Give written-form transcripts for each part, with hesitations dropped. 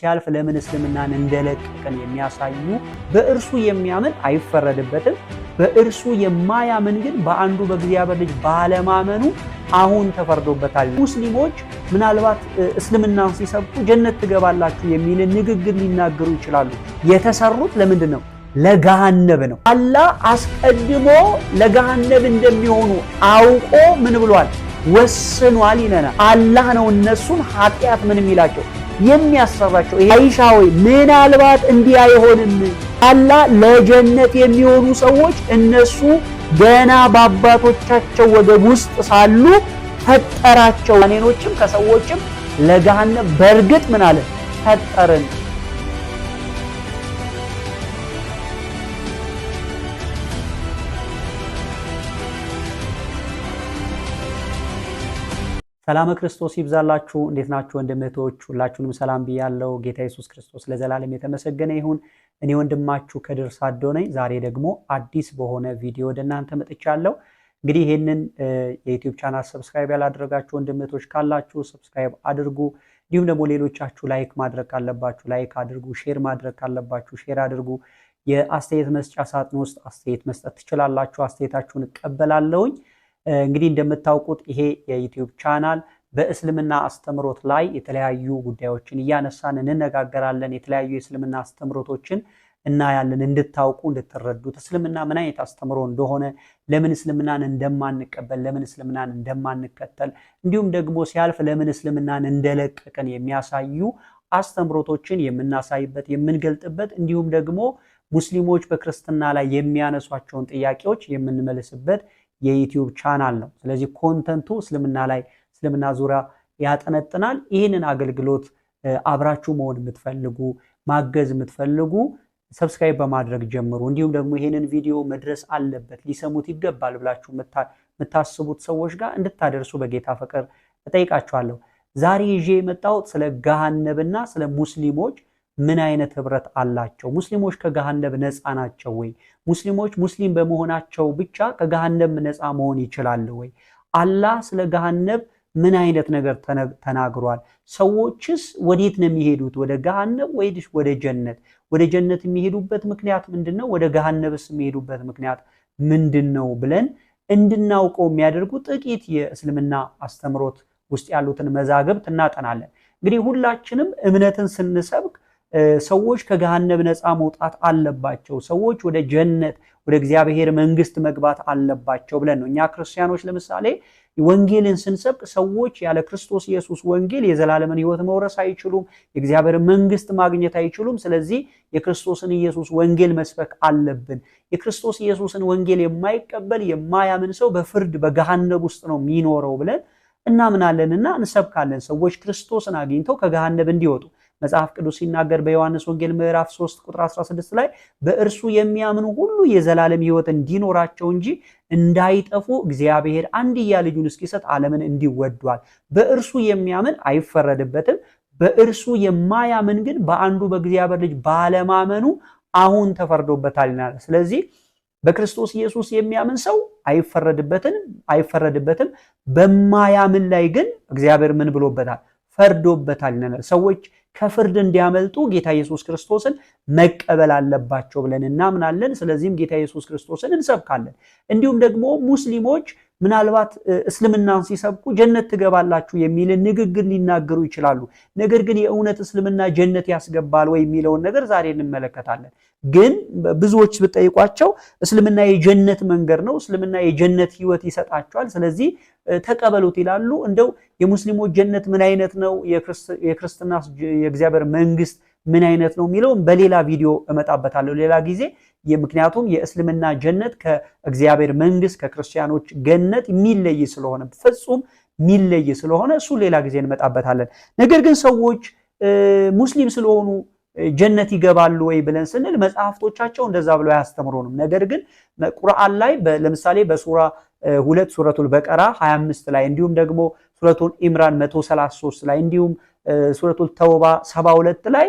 ሲያልፍ ለምን እስልምናን እንደለቀቀን የሚያሳዩ በእርሱ የሚያምን አይፈረድበትም፣ በእርሱ የማያምን ግን በአንዱ በእግዚአብሔር ልጅ ባለማመኑ አሁን ተፈርዶበታል። ሙስሊሞች ምናልባት እስልምናን ሲሰብኩ ጀነት ትገባላችሁ የሚል ንግግር ሊናገሩ ይችላሉ። የተሰሩት ለምንድን ነው? ለገሃነብ ነው። አላህ አስቀድሞ ለገሃነብ እንደሚሆኑ አውቆ ምን ብሏል? ወስኗል ይለናል። አላህ ነው እነሱን ኃጢአት ምን የሚላቸው የሚያሰራቸው። አይሻ ሆይ ምናልባት እንዲህ አይሆንም፣ አላህ ለጀነት የሚሆኑ ሰዎች እነሱ ገና በአባቶቻቸው ወገብ ውስጥ ሳሉ ፈጠራቸው። እኔኖችም ከሰዎችም ለገሃነም በእርግጥ ምን አለ ፈጠርን። ሰላም ክርስቶስ ይብዛላችሁ። እንዴት ናችሁ ወንድሞች? ሁላችሁንም ሰላም ብያለሁ። ጌታ ኢየሱስ ክርስቶስ ለዘላለም የተመሰገነ ይሁን። እኔ ወንድማችሁ ከድር ሳዶ ነኝ። ዛሬ ደግሞ አዲስ በሆነ ቪዲዮ ወደ እናንተ መጥቻለሁ። እንግዲህ ይሄንን የዩቲዩብ ቻናል ሰብስክራይብ ያላደረጋችሁ ወንድሞች ካላችሁ ሰብስክራይብ አድርጉ። እንዲሁም ደግሞ ሌሎቻችሁ ላይክ ማድረግ ካለባችሁ ላይክ አድርጉ፣ ሼር ማድረግ ካለባችሁ ሼር አድርጉ። የአስተያየት መስጫ ሳጥን ውስጥ አስተያየት መስጠት ትችላላችሁ። አስተያየታችሁን እቀበላለሁኝ። እንግዲህ እንደምታውቁት ይሄ የዩቲዩብ ቻናል በእስልምና አስተምሮት ላይ የተለያዩ ጉዳዮችን እያነሳን እንነጋገራለን። የተለያዩ የእስልምና አስተምሮቶችን እናያለን። እንድታውቁ እንድትረዱት እስልምና ምን አይነት አስተምሮ እንደሆነ፣ ለምን እስልምናን እንደማንቀበል፣ ለምን እስልምናን እንደማንከተል፣ እንዲሁም ደግሞ ሲያልፍ ለምን እስልምናን እንደለቀቀን የሚያሳዩ አስተምሮቶችን የምናሳይበት የምንገልጥበት፣ እንዲሁም ደግሞ ሙስሊሞች በክርስትና ላይ የሚያነሷቸውን ጥያቄዎች የምንመልስበት የዩቲዩብ ቻናል ነው። ስለዚህ ኮንተንቱ እስልምና ላይ እስልምና ዙሪያ ያጠነጥናል። ይህንን አገልግሎት አብራችሁ መሆን የምትፈልጉ ማገዝ የምትፈልጉ ሰብስክራይብ በማድረግ ጀምሩ። እንዲሁም ደግሞ ይህንን ቪዲዮ መድረስ አለበት ሊሰሙት ይገባል ብላችሁ የምታስቡት ሰዎች ጋር እንድታደርሱ በጌታ ፍቅር እጠይቃችኋለሁ። ዛሬ ይዤ የመጣሁት ስለ ገሃነብና ስለ ሙስሊሞች ምን አይነት ህብረት አላቸው? ሙስሊሞች ከገሃነብ ነፃ ናቸው ወይ? ሙስሊሞች ሙስሊም በመሆናቸው ብቻ ከገሃነብ ነፃ መሆን ይችላል ወይ? አላህ ስለ ገሃነብ ምን አይነት ነገር ተናግሯል? ሰዎችስ ወዴት ነው የሚሄዱት? ወደ ገሃነብ ወይስ ወደ ጀነት? ወደ ጀነት የሚሄዱበት ምክንያት ምንድነው? ወደ ገሃነብስ የሚሄዱበት ምክንያት ምንድነው ብለን እንድናውቀው የሚያደርጉ ጥቂት የእስልምና አስተምሮት ውስጥ ያሉትን መዛግብት እናጠናለን። እንግዲህ ሁላችንም እምነትን ስንሰብክ ሰዎች ከገሃነብ ነፃ መውጣት አለባቸው፣ ሰዎች ወደ ጀነት ወደ እግዚአብሔር መንግስት መግባት አለባቸው ብለን ነው። እኛ ክርስቲያኖች ለምሳሌ ወንጌልን ስንሰብክ ሰዎች ያለ ክርስቶስ ኢየሱስ ወንጌል የዘላለምን ሕይወት መውረስ አይችሉም፣ የእግዚአብሔር መንግስት ማግኘት አይችሉም። ስለዚህ የክርስቶስን ኢየሱስ ወንጌል መስበክ አለብን። የክርስቶስ ኢየሱስን ወንጌል የማይቀበል የማያምን ሰው በፍርድ በገሃነብ ውስጥ ነው የሚኖረው ብለን እናምናለንና እንሰብካለን። ሰዎች ክርስቶስን አግኝተው ከገሃነብ እንዲወጡ መጽሐፍ ቅዱስ ሲናገር በዮሐንስ ወንጌል ምዕራፍ 3 ቁጥር 16 ላይ በእርሱ የሚያምኑ ሁሉ የዘላለም ሕይወት እንዲኖራቸው እንጂ እንዳይጠፉ እግዚአብሔር አንድያ ልጁን እስኪሰጥ ዓለምን እንዲወዷል። በእርሱ የሚያምን አይፈረድበትም፣ በእርሱ የማያምን ግን በአንዱ በእግዚአብሔር ልጅ ባለማመኑ አሁን ተፈርዶበታል ይላል። ስለዚህ በክርስቶስ ኢየሱስ የሚያምን ሰው አይፈረድበትም፣ በማያምን ላይ ግን እግዚአብሔር ምን ብሎበታል? ፈርዶበታል ይላል። ሰዎች ከፍርድ እንዲያመልጡ ጌታ ኢየሱስ ክርስቶስን መቀበል አለባቸው ብለን እናምናለን። ስለዚህም ጌታ ኢየሱስ ክርስቶስን እንሰብካለን። እንዲሁም ደግሞ ሙስሊሞች ምናልባት እስልምናን ሲሰብኩ ጀነት ትገባላችሁ የሚል ንግግር ሊናገሩ ይችላሉ። ነገር ግን የእውነት እስልምና ጀነት ያስገባል ወይ የሚለውን ነገር ዛሬ እንመለከታለን። ግን ብዙዎች ብጠይቋቸው እስልምና የጀነት መንገድ ነው፣ እስልምና የጀነት ሕይወት ይሰጣቸዋል፣ ስለዚህ ተቀበሉት ይላሉ። እንደው የሙስሊሞች ጀነት ምን አይነት ነው፣ የክርስትና የእግዚአብሔር መንግስት ምን አይነት ነው የሚለውን በሌላ ቪዲዮ እመጣበታለሁ ሌላ ጊዜ። ምክንያቱም የእስልምና ጀነት ከእግዚአብሔር መንግስት ከክርስቲያኖች ገነት የሚለይ ስለሆነ ፍጹም የሚለይ ስለሆነ እሱ ሌላ ጊዜ እንመጣበታለን። ነገር ግን ሰዎች ሙስሊም ስለሆኑ ጀነት ይገባሉ ወይ ብለን ስንል መጽሐፍቶቻቸው እንደዛ ብለው አያስተምሩንም። ነገር ግን ቁርአን ላይ ለምሳሌ በሱራ 2 ሱረቱል በቀራ 25 ላይ እንዲሁም ደግሞ ሱረቱል ኢምራን 133 ላይ እንዲሁም ሱረቱል ተውባ 72 ላይ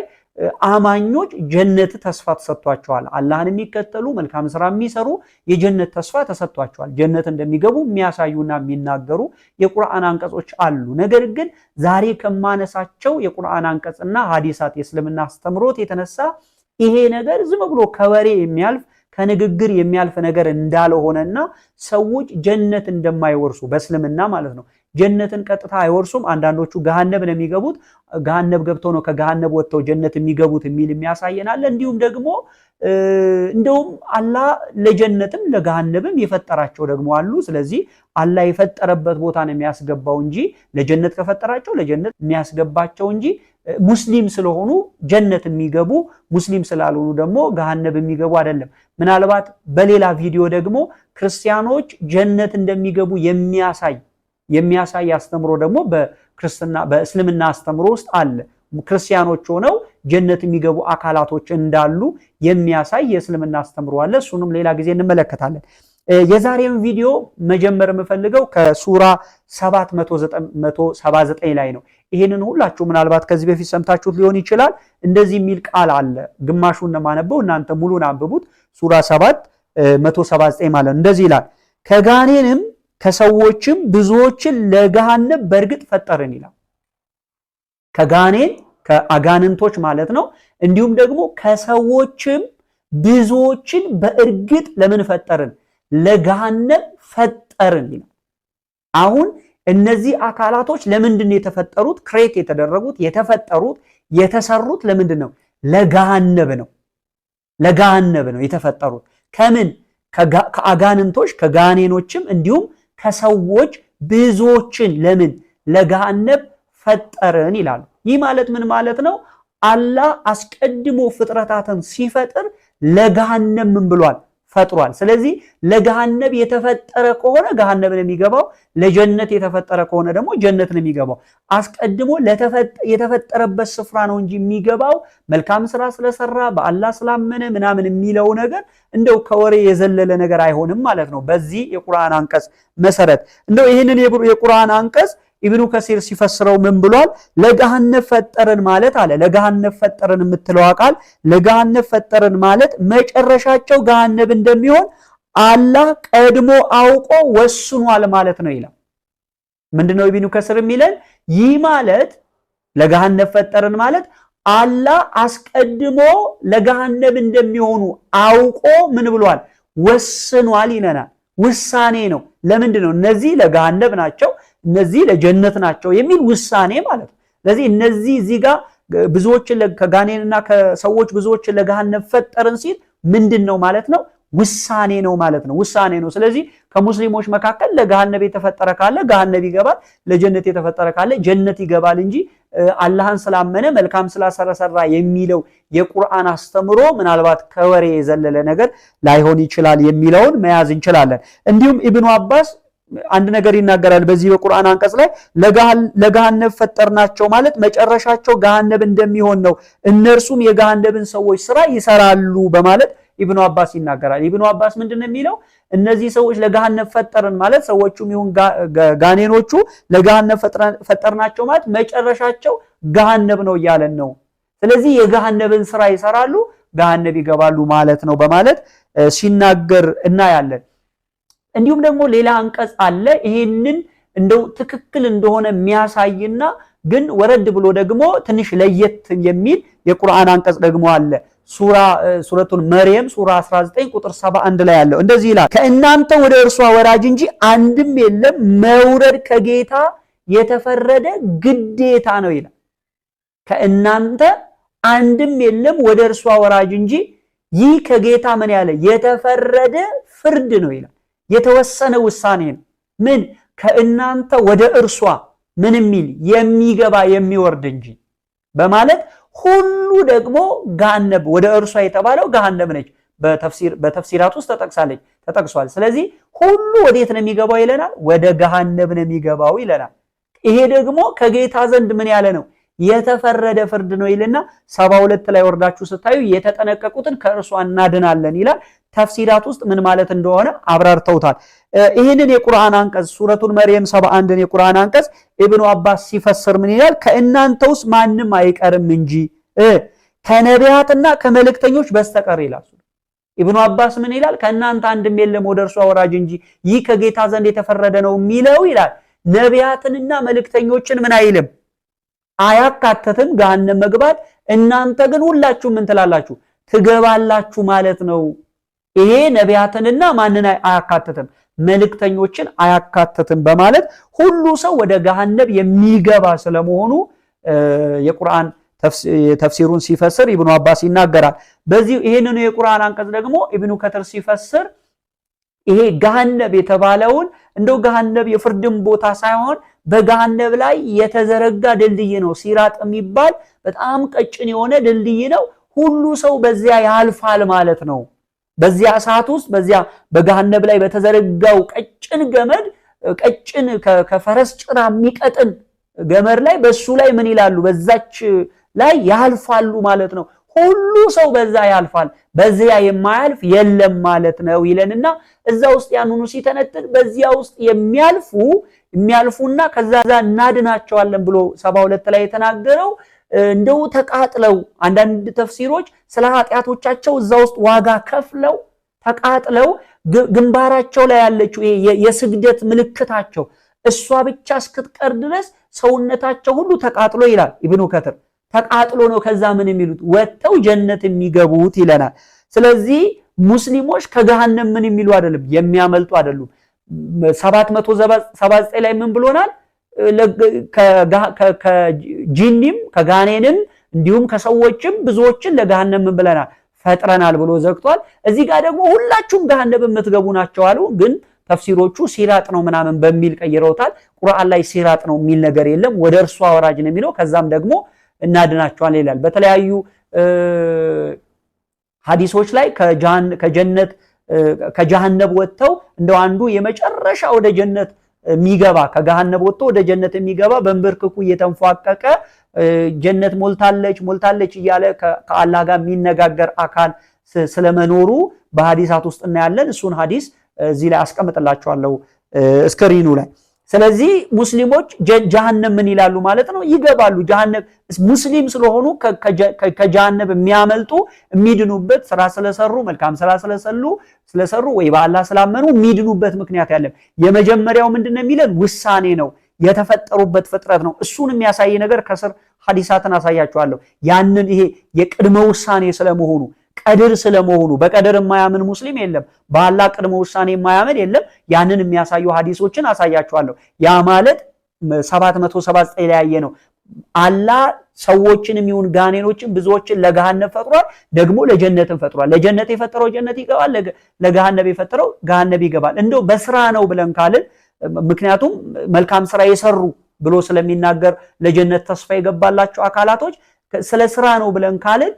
አማኞች ጀነት ተስፋ ተሰጥቷቸዋል። አላህን የሚከተሉ መልካም ስራ የሚሰሩ የጀነት ተስፋ ተሰጥቷቸዋል። ጀነት እንደሚገቡ የሚያሳዩና የሚናገሩ የቁርአን አንቀጾች አሉ። ነገር ግን ዛሬ ከማነሳቸው የቁርአን አንቀጽና ሐዲሳት የእስልምና አስተምሮት የተነሳ ይሄ ነገር ዝም ብሎ ከወሬ የሚያልፍ ከንግግር የሚያልፍ ነገር እንዳልሆነና ሰዎች ጀነት እንደማይወርሱ በእስልምና ማለት ነው ጀነትን ቀጥታ አይወርሱም። አንዳንዶቹ ገሃነብ ነው የሚገቡት። ገሃነብ ገብተው ነው ከገሃነብ ወጥተው ጀነት የሚገቡት የሚል የሚያሳየናል። እንዲሁም ደግሞ እንደውም አላህ ለጀነትም ለገሃነብም የፈጠራቸው ደግሞ አሉ። ስለዚህ አላህ የፈጠረበት ቦታ ነው የሚያስገባው እንጂ ለጀነት ከፈጠራቸው ለጀነት የሚያስገባቸው እንጂ ሙስሊም ስለሆኑ ጀነት የሚገቡ ሙስሊም ስላልሆኑ ደግሞ ገሃነብ የሚገቡ አይደለም። ምናልባት በሌላ ቪዲዮ ደግሞ ክርስቲያኖች ጀነት እንደሚገቡ የሚያሳይ አስተምሮ ደግሞ በእስልምና አስተምሮ ውስጥ አለ። ክርስቲያኖች ሆነው ጀነት የሚገቡ አካላቶች እንዳሉ የሚያሳይ የእስልምና አስተምሮ አለ። እሱንም ሌላ ጊዜ እንመለከታለን። የዛሬውን ቪዲዮ መጀመር የምፈልገው ከሱራ 779 ላይ ነው። ይሄንን ሁላችሁ ምናልባት ከዚህ በፊት ሰምታችሁት ሊሆን ይችላል። እንደዚህ የሚል ቃል አለ። ግማሹን ነው የማነበው፣ እናንተ ሙሉን አንብቡት። ሱራ 779 ማለት እንደዚህ ይላል፣ ከጋኔንም ከሰዎችም ብዙዎችን ለገሃነም በእርግጥ ፈጠርን ይላል። ከጋኔን ከአጋንንቶች ማለት ነው። እንዲሁም ደግሞ ከሰዎችም ብዙዎችን በእርግጥ ለምን ፈጠርን? ለገሃነም ፈጠርን ይላል። አሁን እነዚህ አካላቶች ለምንድን ነው የተፈጠሩት? ክሬት የተደረጉት የተፈጠሩት የተሰሩት ለምንድን ነው? ለገሃነም ነው። ለገሃነም ነው የተፈጠሩት። ከምን? ከአጋንንቶች ከጋኔኖችም እንዲሁም ከሰዎች ብዙዎችን ለምን? ለገሃነም ፈጠርን ይላሉ። ይህ ማለት ምን ማለት ነው? አላህ አስቀድሞ ፍጥረታትን ሲፈጥር ለገሃነም ምን ብሏል? ፈጥሯል። ስለዚህ ለገሃነም የተፈጠረ ከሆነ ገሃነም ነው የሚገባው፣ ለጀነት የተፈጠረ ከሆነ ደግሞ ጀነት ነው የሚገባው። አስቀድሞ የተፈጠረበት ስፍራ ነው እንጂ የሚገባው መልካም ስራ ስለሰራ በአላህ ስላመነ ምናምን የሚለው ነገር እንደው ከወሬ የዘለለ ነገር አይሆንም ማለት ነው። በዚህ የቁርአን አንቀጽ መሰረት እንደው ይህንን የቁርአን አንቀጽ ኢብኑ ከሲር ሲፈስረው ምን ብሏል? ለገሃነም ፈጠርን ማለት አለ። ለገሃነም ፈጠርን የምትለው ቃል ለገሃነም ፈጠርን ማለት መጨረሻቸው ገሃነም እንደሚሆን አላህ ቀድሞ አውቆ ወስኗል ማለት ነው ይላል። ምንድነው ኢብኑ ከሲር የሚለን? ይህ ማለት ለገሃነም ፈጠርን ማለት አላህ አስቀድሞ ለገሃነም እንደሚሆኑ አውቆ ምን ብሏል? ወስኗል ይለናል። ውሳኔ ነው። ለምንድን ነው? እነዚህ ለገሃነም ናቸው እነዚህ ለጀነት ናቸው የሚል ውሳኔ ማለት ነው። ስለዚህ እነዚህ እዚህ ጋር ብዙዎችን ከጋኔንና ከሰዎች ብዙዎችን ለገሃነም ፈጠርን ሲል ምንድነው ማለት ነው? ውሳኔ ነው ማለት ነው። ውሳኔ ነው። ስለዚህ ከሙስሊሞች መካከል ለገሃነም የተፈጠረ ካለ ገሃነም ይገባል፣ ለጀነት የተፈጠረ ካለ ጀነት ይገባል እንጂ አላህን ስላመነ መልካም ስላሰራ የሚለው የቁርአን አስተምሮ ምናልባት ከወሬ የዘለለ ነገር ላይሆን ይችላል የሚለውን መያዝ እንችላለን። እንዲሁም ኢብኑ አባስ አንድ ነገር ይናገራል በዚህ በቁርአን አንቀጽ ላይ ለገሃነም ፈጠርናቸው ማለት መጨረሻቸው ገሃነም እንደሚሆን ነው፣ እነርሱም የገሃነምን ሰዎች ስራ ይሰራሉ በማለት ኢብኑ አባስ ይናገራል። ኢብኑ አባስ ምንድነው የሚለው? እነዚህ ሰዎች ለገሃነም ፈጠርን ማለት ሰዎቹም ይሁን ጋኔኖቹ ለገሃነም ፈጠርናቸው ማለት መጨረሻቸው ገሃነም ነው እያለን ነው። ስለዚህ የገሃነምን ስራ ይሰራሉ፣ ገሃነም ይገባሉ ማለት ነው በማለት ሲናገር እናያለን። እንዲሁም ደግሞ ሌላ አንቀጽ አለ ይሄንን እንደው ትክክል እንደሆነ የሚያሳይና ግን ወረድ ብሎ ደግሞ ትንሽ ለየት የሚል የቁርአን አንቀጽ ደግሞ አለ። ሱረቱን መርየም ሱራ 19 ቁጥር 71 ላይ ያለው እንደዚህ ይላል፣ ከእናንተ ወደ እርሷ ወራጅ እንጂ አንድም የለም፣ መውረድ ከጌታ የተፈረደ ግዴታ ነው ይላል። ከእናንተ አንድም የለም ወደ እርሷ ወራጅ እንጂ ይህ ከጌታ ምን ያለ የተፈረደ ፍርድ ነው ይላል። የተወሰነ ውሳኔ ነው። ምን? ከእናንተ ወደ እርሷ ምን የሚል የሚገባ የሚወርድ እንጂ በማለት ሁሉ ደግሞ ገሃነም ወደ እርሷ የተባለው ገሃነም ነች። በተፍሲራት ውስጥ ተጠቅሷል። ስለዚህ ሁሉ ወዴት ነው የሚገባው ይለናል? ወደ ገሃነም ነው የሚገባው ይለናል። ይሄ ደግሞ ከጌታ ዘንድ ምን ያለ ነው? የተፈረደ ፍርድ ነው ይልና 72 ላይ ወርዳችሁ ስታዩ የተጠነቀቁትን ከእርሷ እናድናለን ይላል። ተፍሲራት ውስጥ ምን ማለት እንደሆነ አብራርተውታል። ይህንን የቁርአን አንቀጽ ሱረቱን መርየም 71ን የቁርአን አንቀጽ ኢብኑ አባስ ሲፈስር ምን ይላል? ከእናንተ ውስጥ ማንም አይቀርም እንጂ ከነቢያትና ከመልእክተኞች በስተቀር ይላል። ኢብኑ አባስ ምን ይላል? ከእናንተ አንድም የለም ወደ እርሱ አወራጅ እንጂ ይህ ከጌታ ዘንድ የተፈረደ ነው የሚለው ይላል። ነቢያትንና መልእክተኞችን ምን አይልም? አያካተትም ገሃነም መግባት። እናንተ ግን ሁላችሁ ምን ትላላችሁ? ትገባላችሁ ማለት ነው። ይሄ ነቢያትንና ማንን አያካተትም? መልእክተኞችን አያካተትም በማለት ሁሉ ሰው ወደ ገሃነም የሚገባ ስለመሆኑ የቁርአን ተፍሲሩን ሲፈስር ኢብኑ አባስ ይናገራል። በዚህ ይሄንን የቁርአን አንቀጽ ደግሞ ኢብኑ ከትር ሲፈስር ይሄ ገሃነም የተባለውን እንደው ገሃነም የፍርድም ቦታ ሳይሆን በገሃነም ላይ የተዘረጋ ድልድይ ነው። ሲራጥ የሚባል በጣም ቀጭን የሆነ ድልድይ ነው። ሁሉ ሰው በዚያ ያልፋል ማለት ነው። በዚያ ሰዓት ውስጥ በዚያ በገሃነም ላይ በተዘረጋው ቀጭን ገመድ ቀጭን ከፈረስ ጭራ የሚቀጥን ገመድ ላይ በሱ ላይ ምን ይላሉ? በዛች ላይ ያልፋሉ ማለት ነው። ሁሉ ሰው በዛ ያልፋል፣ በዚያ የማያልፍ የለም ማለት ነው ይለንና እዛ ውስጥ ያንኑ ሲተነትን በዚያ ውስጥ የሚያልፉና ከዛ እናድናቸዋለን ብሎ 72 ላይ የተናገረው እንደው ተቃጥለው አንዳንድ ተፍሲሮች ስለ ኃጢአቶቻቸው እዛ ውስጥ ዋጋ ከፍለው ተቃጥለው ግንባራቸው ላይ ያለችው የስግደት ምልክታቸው እሷ ብቻ እስክትቀር ድረስ ሰውነታቸው ሁሉ ተቃጥሎ ይላል ኢብኑ ከትር። ተቃጥሎ ነው ከዛ ምን የሚሉት ወጥተው ጀነት የሚገቡት ይለናል። ስለዚህ ሙስሊሞች ከገሃነም ምን የሚሉ አይደለም፣ የሚያመልጡ አይደሉም። 779 ላይ ምን ብሎናል? ከጂኒም ከጋኔንም እንዲሁም ከሰዎችም ብዙዎችን ለገሃነም ምን ብለናል? ፈጥረናል ብሎ ዘግቷል። እዚህ ጋር ደግሞ ሁላችሁም ገሃነም የምትገቡ ናቸው አሉ። ግን ተፍሲሮቹ ሲራጥ ነው ምናምን በሚል ቀይረውታል። ቁርአን ላይ ሲራጥ ነው የሚል ነገር የለም፣ ወደ እርሱ አወራጅ ነው የሚለው። ከዛም ደግሞ እናድናቸዋለን ይላል። በተለያዩ ሐዲሶች ላይ ከጀነት ከጀሃነም ወጥተው እንደው አንዱ የመጨረሻ ወደ ጀነት የሚገባ ከገሃነም ወጥቶ ወደ ጀነት የሚገባ በእንብርክኩ እየተንፏቀቀ ጀነት ሞልታለች እያለ ከአላህ ጋር የሚነጋገር አካል ስለመኖሩ በሐዲሳት ውስጥ እናያለን። እሱን ሐዲስ እዚህ ላይ አስቀምጥላችኋለሁ ስክሪኑ ላይ። ስለዚህ ሙስሊሞች ጀሃነም ምን ይላሉ ማለት ነው? ይገባሉ። ጀሃነም ሙስሊም ስለሆኑ ከጀሃነም የሚያመልጡ የሚድኑበት ስራ ስለሰሩ መልካም ስራ ስለሰሩ ወይ በአላህ ስላመኑ የሚድኑበት ምክንያት ያለም። የመጀመሪያው ምንድነው የሚለን? ውሳኔ ነው። የተፈጠሩበት ፍጥረት ነው። እሱን የሚያሳይ ነገር ከስር ሐዲሳትን አሳያችኋለሁ። ያንን ይሄ የቅድመ ውሳኔ ስለመሆኑ ቀድር ስለመሆኑ በቀድር የማያምን ሙስሊም የለም። በአላህ ቅድመ ውሳኔ የማያምን የለም። ያንን የሚያሳዩ ሐዲሶችን አሳያችኋለሁ። ያ ማለት 779 ላይ ያየ ነው። አላህ ሰዎችንም ይሁን ጋኔኖችን ብዙዎችን ለገሃነም ፈጥሯል፣ ደግሞ ለጀነትም ፈጥሯል። ለጀነት የፈጠረው ጀነት ይገባል፣ ለገሃነም የፈጠረው ገሃነም ይገባል። እንደው በስራ ነው ብለን ካልን ምክንያቱም መልካም ስራ የሰሩ ብሎ ስለሚናገር ለጀነት ተስፋ የገባላቸው አካላቶች ስለ ስራ ነው ብለን ካልን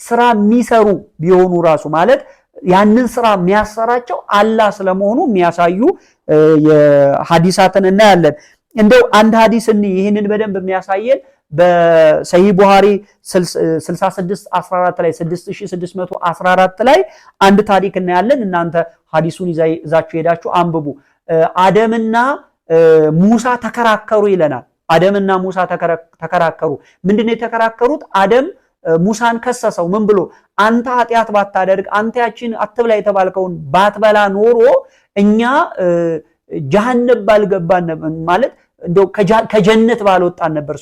ስራ የሚሰሩ ቢሆኑ ራሱ ማለት ያንን ስራ የሚያሰራቸው አላህ ስለመሆኑ የሚያሳዩ የሐዲሳትን እናያለን። እንደው አንድ ሐዲስ ይህንን በደንብ የሚያሳየን በሰሂህ ቡኻሪ 6614 ላይ 6614 ላይ አንድ ታሪክ እናያለን። እናንተ ሐዲሱን ይዛችሁ ሄዳችሁ አንብቡ። አደምና ሙሳ ተከራከሩ ይለናል። አደምና ሙሳ ተከራከሩ። ምንድነው የተከራከሩት? አደም ሙሳን ከሰሰው። ምን ብሎ? አንተ ኃጢአት ባታደርግ አንተ ያችን አትብላ የተባልከውን ባትበላ ኖሮ እኛ ጀሃነም ባልገባን ማለት እንደው ከጀነት ባልወጣን ነበር።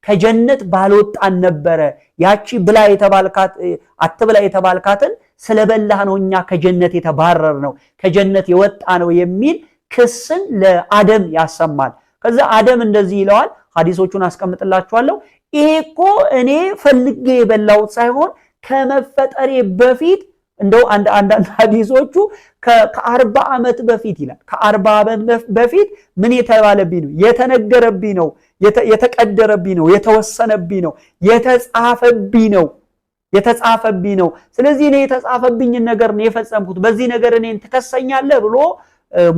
ከጀነት ባልወጣን ነበረ። ያቺ ብላ የተባልካት አትብላ የተባልካትን ስለበላህ ነው እኛ ከጀነት የተባረር ነው ከጀነት የወጣ ነው የሚል ክስን ለአደም ያሰማል። ከዛ አደም እንደዚህ ይለዋል። ሐዲሶቹን አስቀምጥላችኋለሁ። ይሄ እኮ እኔ ፈልጌ የበላሁት ሳይሆን ከመፈጠሬ በፊት እንደው አንዳንድ ሐዲሶቹ ከ40 ዓመት በፊት ይላል። ከ40 ዓመት በፊት ምን የተባለብኝ ነው? የተነገረብኝ ነው፣ የተቀደረብኝ ነው፣ የተወሰነብኝ ነው፣ የተጻፈብኝ ነው። ስለዚህ እኔ የተጻፈብኝን ነገር ነው የፈጸምኩት። በዚህ ነገር እኔን ትከሰኛለህ ብሎ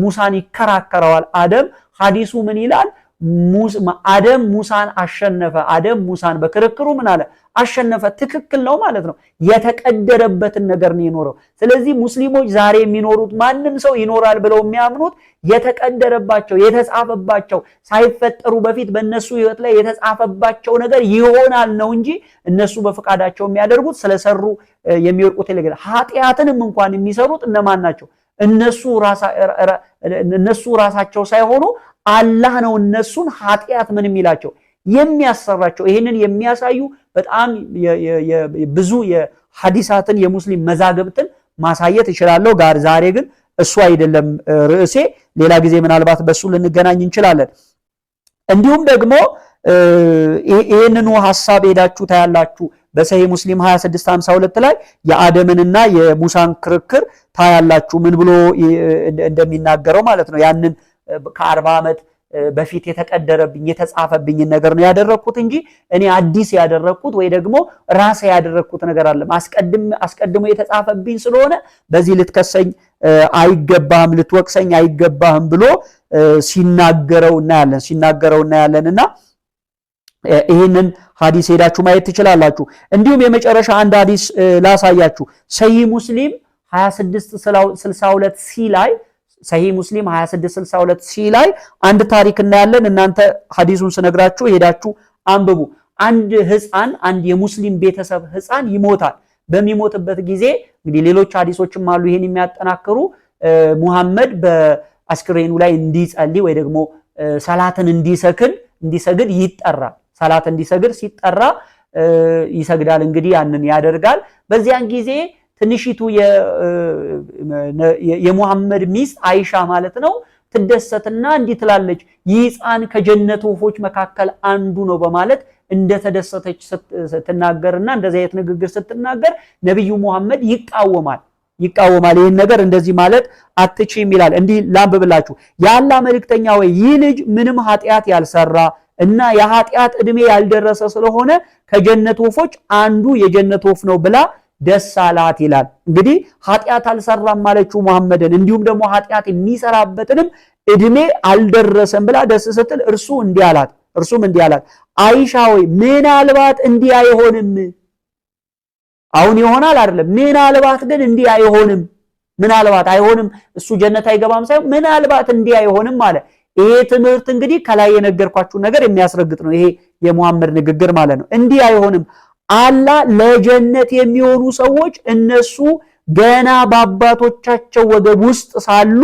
ሙሳን ይከራከረዋል አደም። ሐዲሱ ምን ይላል? አደም ሙሳን አሸነፈ። አደም ሙሳን በክርክሩ ምን አለ? አሸነፈ። ትክክል ነው ማለት ነው። የተቀደረበትን ነገር ነው የኖረው። ስለዚህ ሙስሊሞች ዛሬ የሚኖሩት ማንም ሰው ይኖራል ብለው የሚያምኑት የተቀደረባቸው የተጻፈባቸው ሳይፈጠሩ በፊት በእነሱ ህይወት ላይ የተጻፈባቸው ነገር ይሆናል ነው እንጂ እነሱ በፈቃዳቸው የሚያደርጉት ስለሰሩ የሚወርቁት ይለገል። ኃጢአትንም እንኳን የሚሰሩት እነማን ናቸው? እነሱ ራሳቸው ሳይሆኑ አላህ ነው እነሱን ኃጢአት ምን የሚላቸው የሚያሰራቸው። ይሄንን የሚያሳዩ በጣም ብዙ የሐዲሳትን የሙስሊም መዛግብትን ማሳየት እችላለሁ። ዛሬ ግን እሱ አይደለም ርዕሴ። ሌላ ጊዜ ምናልባት በሱ ልንገናኝ እንችላለን። እንዲሁም ደግሞ ይሄንኑ ሐሳብ ሄዳችሁ ታያላችሁ። በሰሂህ ሙስሊም 2652 ላይ የአደምንና የሙሳን ክርክር ታያላችሁ፣ ምን ብሎ እንደሚናገረው ማለት ነው። ያንን ከ40 ዓመት በፊት የተቀደረብኝ የተጻፈብኝ ነገር ነው ያደረኩት እንጂ እኔ አዲስ ያደረኩት ወይ ደግሞ ራሴ ያደረኩት ነገር አለ አስቀድሞ የተጻፈብኝ ስለሆነ በዚህ ልትከሰኝ አይገባህም ልትወቅሰኝ አይገባህም ብሎ ሲናገረው እናያለንና ይሄንን ሐዲስ ሄዳችሁ ማየት ትችላላችሁ። እንዲሁም የመጨረሻ አንድ ሐዲስ ላሳያችሁ። ሰሂህ ሙስሊም 2662 ሲ ላይ ሰሂህ ሙስሊም 2662 ሲ ላይ አንድ ታሪክ እናያለን። እናንተ ሐዲሱን ስነግራችሁ ሄዳችሁ አንብቡ። አንድ የሙስሊም ቤተሰብ ህፃን ይሞታል። በሚሞትበት ጊዜ እንግዲህ ሌሎች ሐዲሶችም አሉ ይሄን የሚያጠናክሩ ሙሐመድ በአስክሬኑ ላይ እንዲጸልይ ወይ ደግሞ ሰላትን እንዲሰግድ ይጠራል። ሰላት እንዲሰግድ ሲጠራ ይሰግዳል። እንግዲህ ያንን ያደርጋል። በዚያን ጊዜ ትንሽቱ የሙሐመድ ሚስት አይሻ ማለት ነው ትደሰትና እንዲህ ትላለች፣ ይህ ህፃን ከጀነት ወፎች መካከል አንዱ ነው በማለት እንደተደሰተች ስትናገርና እንደዚህ አይነት ንግግር ስትናገር ነብዩ ሙሐመድ ይቃወማል። ይህን ነገር እንደዚህ ማለት አትችይም ይላል። እንዲህ ላንብብላችሁ። የአላህ መልእክተኛ ወይ ይህ ልጅ ምንም ኃጢአት ያልሰራ እና የኃጢአት ዕድሜ ያልደረሰ ስለሆነ ከጀነት ወፎች አንዱ የጀነት ወፍ ነው ብላ ደስ አላት ይላል። እንግዲህ ኃጢአት አልሰራም ማለችው ሙሐመድን፣ እንዲሁም ደግሞ ኃጢአት የሚሰራበትንም ዕድሜ አልደረሰም ብላ ደስ ስትል እርሱም እንዲህ አላት አይሻ ወይ ምናልባት እንዲህ አይሆንም። አሁን ይሆናል አይደለም፣ ምናልባት ግን እንዲህ አይሆንም። ምናልባት አይሆንም እሱ ጀነት አይገባም ሳይሆን ምናልባት እንዲህ አይሆንም ማለት ይሄ ትምህርት እንግዲህ ከላይ የነገርኳችሁ ነገር የሚያስረግጥ ነው። ይሄ የሙሐመድ ንግግር ማለት ነው። እንዲህ አይሆንም አላህ ለጀነት የሚሆኑ ሰዎች እነሱ ገና በአባቶቻቸው ወገብ ውስጥ ሳሉ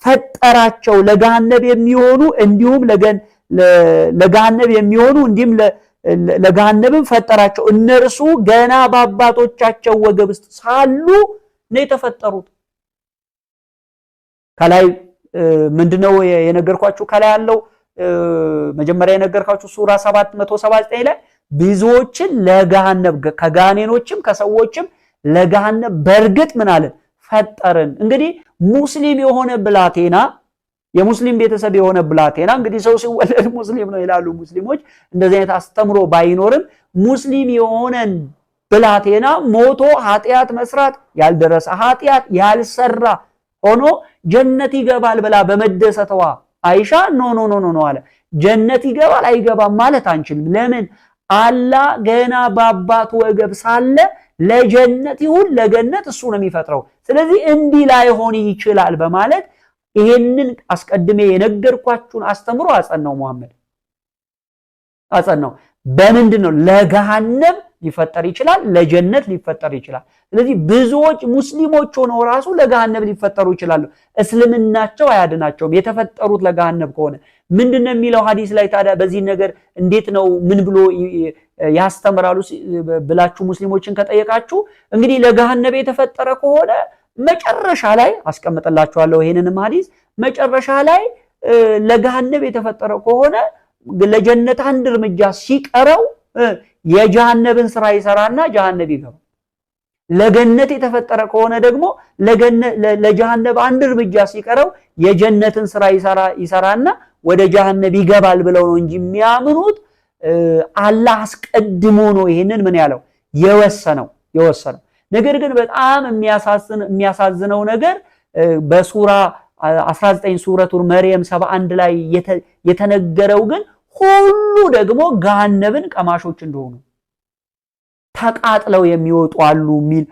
ፈጠራቸው። ለገሃነም የሚሆኑ እንዲሁም ለገሃነምም ፈጠራቸው። እነርሱ ገና በአባቶቻቸው ወገብ ውስጥ ሳሉ ነው የተፈጠሩት። ከላይ ምንድነው የነገርኳችሁ? ከላይ ያለው መጀመሪያ የነገርኳችሁ ሱራ 779 ላይ ብዙዎችን ለገሃነም ከጋኔኖችም ከሰዎችም ለገሃነም በርግጥ ምን አለ ፈጠርን። እንግዲህ ሙስሊም የሆነ ብላቴና የሙስሊም ቤተሰብ የሆነ ብላቴና እንግዲህ ሰው ሲወለድ ሙስሊም ነው ይላሉ ሙስሊሞች። እንደዚህ አይነት አስተምሮ ባይኖርም ሙስሊም የሆነን ብላቴና ሞቶ ኃጢአት መስራት ያልደረሰ ኃጢአት ያልሰራ ሆኖ ጀነት ይገባል ብላ በመደሰተዋ አይሻ ኖ አለ ጀነት ይገባል አይገባም ማለት አንችልም። ለምን? አላህ ገና በአባቱ ወገብ ሳለ ለጀነት ይሁን ለገነት እሱ ነው የሚፈጥረው። ስለዚህ እንዲህ ላይሆን ይችላል በማለት ይሄንን አስቀድሜ የነገርኳችሁን አስተምሮ አጸናው። ሙሐመድ አጸናው። በምንድን ነው? ለገሃነም ሊፈጠር ይችላል፣ ለጀነት ሊፈጠር ይችላል። ስለዚህ ብዙዎች ሙስሊሞች ሆነው ራሱ ለገሃነም ሊፈጠሩ ይችላሉ። እስልምናቸው አያድናቸውም የተፈጠሩት ለገሃነም ከሆነ። ምንድነው የሚለው ሐዲስ ላይ ታዲያ በዚህ ነገር እንዴት ነው ምን ብሎ ያስተምራሉ ብላችሁ ሙስሊሞችን ከጠየቃችሁ እንግዲህ ለገሃነም የተፈጠረ ከሆነ መጨረሻ ላይ አስቀምጥላችኋለሁ ይሄንንም ሐዲስ መጨረሻ ላይ ለገሃነም የተፈጠረ ከሆነ ለጀነት አንድ እርምጃ ሲቀረው የጀሃነብን ስራ ይሰራና ጀሃነብ ይገባል። ለገነት የተፈጠረ ከሆነ ደግሞ ለጀሃነብ አንድ እርምጃ ሲቀረው የጀነትን ስራ ይሰራና ወደ ጀሃነብ ይገባል ብለው ነው እንጂ የሚያምኑት አላህ አስቀድሞ ነው ይሄንን ምን ያለው የወሰነው። ነገር ግን በጣም የሚያሳዝነው ነገር በሱራ 19 ሱረቱል መርየም 71 ላይ የተነገረው ግን ሁሉ ደግሞ ገሃነብን ቀማሾች እንደሆኑ ተቃጥለው የሚወጡ አሉ የሚል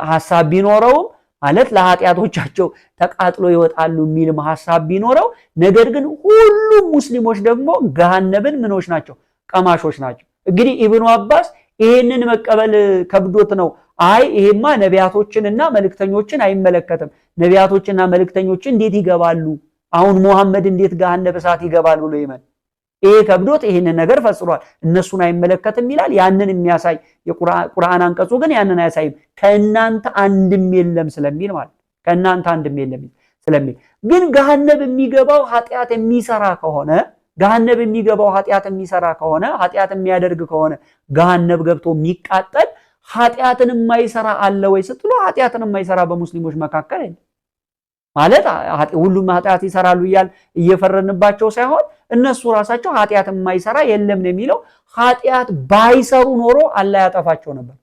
ሐሳብ ቢኖረው ማለት ለኃጢአቶቻቸው ተቃጥሎ ይወጣሉ የሚል ሐሳብ ቢኖረው ነገር ግን ሁሉም ሙስሊሞች ደግሞ ገሃነብን ምኖች ናቸው ቀማሾች ናቸው። እንግዲህ ኢብኑ አባስ ይሄንን መቀበል ከብዶት ነው አይ ይሄማ ነቢያቶችንና መልእክተኞችን አይመለከትም ነቢያቶችና መልእክተኞችን እንዴት ይገባሉ አሁን መሐመድ እንዴት ገሃነብ እሳት ይገባል ብሎ ይመን ይሄ ከብዶት ይሄንን ነገር ፈጽሯል እነሱን አይመለከትም ይላል ያንን የሚያሳይ የቁርአን አንቀጹ ግን ያንን አያሳይም ከእናንተ አንድም የለም ስለሚል ማለት ከእናንተ አንድም የለም ስለሚል ግን ገሃነብ የሚገባው ኃጢአት የሚሰራ ከሆነ ገሃነብ የሚገባው ኃጢአት የሚሰራ ከሆነ ኃጢአት የሚያደርግ ከሆነ ገሃነብ ገብቶ የሚቃጠል ኃጢአትን የማይሰራ አለ ወይ ስትሉ ኃጢአትን የማይሰራ በሙስሊሞች መካከል አይደል ማለት ሁሉም ኃጢአት ይሰራሉ ይያል እየፈረንባቸው ሳይሆን እነሱ ራሳቸው ኃጢአት የማይሰራ የለም ነው የሚለው ኃጢአት ባይሰሩ ኖሮ አላህ ያጠፋቸው ነበር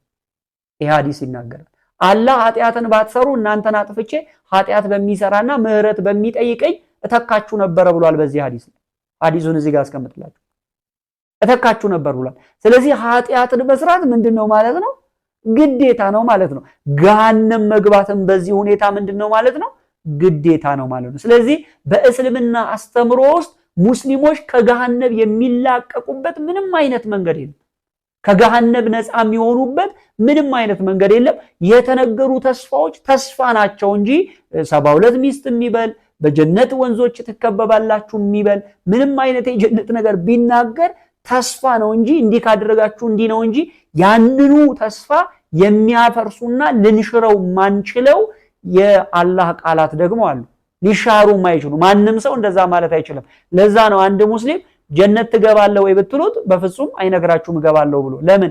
ይሄ ሐዲስ ይናገራል አላህ ኃጢአትን ባትሰሩ እናንተን አጥፍቼ ኃጢአት በሚሰራና ምህረት በሚጠይቀኝ እተካችሁ ነበር ብሏል በዚህ ሐዲሱን እዚህ ጋር አስቀምጥላችሁ እተካችሁ ነበር ብሏል ስለዚህ ኃጢአትን መስራት ምንድነው ማለት ነው ግዴታ ነው ማለት ነው ገሃነም መግባትም በዚህ ሁኔታ ምንድነው ማለት ነው ግዴታ ነው ማለት ነው ስለዚህ በእስልምና አስተምሮ ውስጥ ሙስሊሞች ከገሃነብ የሚላቀቁበት ምንም አይነት መንገድ የለም ከገሃነብ ነፃ የሚሆኑበት ምንም አይነት መንገድ የለም የተነገሩ ተስፋዎች ተስፋ ናቸው እንጂ 72 ሚስት የሚበል በጀነት ወንዞች ተከበባላችሁ የሚበል ምንም አይነት የጀነት ነገር ቢናገር ተስፋ ነው እንጂ እንዲህ ካደረጋችሁ እንዲህ ነው እንጂ ያንኑ ተስፋ የሚያፈርሱና ልንሽረው ማንችለው የአላህ ቃላት ደግሞ አሉ ሊሻሩ ማይችሉ ማንንም ሰው እንደዛ ማለት አይችልም ለዛ ነው አንድ ሙስሊም ጀነት ትገባለህ ወይ ብትሉት በፍጹም አይነግራችሁም እገባለሁ ብሎ ለምን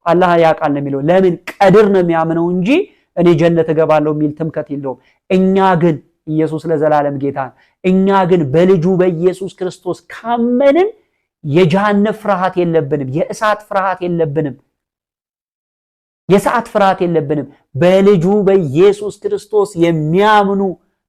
አላህ ያቃል ነው የሚለው ለምን ቀድር ነው የሚያምነው እንጂ እኔ ጀነት እገባለሁ የሚል ትምከት የለውም እኛ ግን ኢየሱስ ለዘላለም ጌታ እኛ ግን በልጁ በኢየሱስ ክርስቶስ ካመንን የጀሃነም ፍርሃት የለብንም የእሳት ፍርሃት የለብንም የሰዓት ፍርሃት የለብንም በልጁ በኢየሱስ ክርስቶስ የሚያምኑ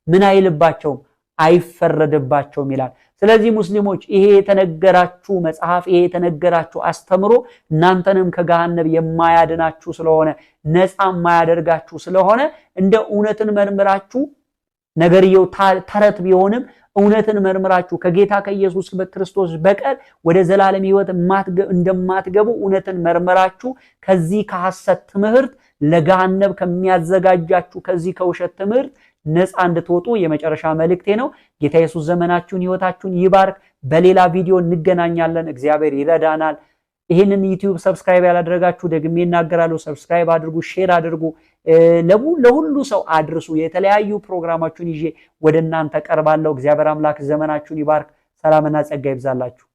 ምን አይልባቸውም አይፈረድባቸውም ይላል ስለዚህ ሙስሊሞች ይሄ የተነገራችሁ መጽሐፍ ይሄ የተነገራችሁ አስተምሮ እናንተንም ከገሃነብ የማያድናችሁ ስለሆነ ነፃ የማያደርጋችሁ ስለሆነ እንደ እውነትን መርምራችሁ ነገርየው ተረት ቢሆንም እውነትን መርምራችሁ ከጌታ ከኢየሱስ ክርስቶስ በቀር ወደ ዘላለም ሕይወት እንደማትገቡ እውነትን መርምራችሁ ከዚህ ከሐሰት ትምህርት ለገሃነብ ከሚያዘጋጃችሁ ከዚህ ከውሸት ትምህርት ነፃ እንድትወጡ የመጨረሻ መልእክቴ ነው ጌታ ኢየሱስ ዘመናችሁን ሕይወታችሁን ይባርክ በሌላ ቪዲዮ እንገናኛለን እግዚአብሔር ይረዳናል ይሄንን ዩቲዩብ ሰብስክራይብ ያላደረጋችሁ ደግሜ እናገራለሁ ሰብስክራይብ አድርጉ ሼር አድርጉ ለሁሉ ሰው አድርሱ የተለያዩ ፕሮግራማችሁን ይዤ ወደ እናንተ ቀርባለሁ እግዚአብሔር አምላክ ዘመናችሁን ይባርክ ሰላምና ጸጋ ይብዛላችሁ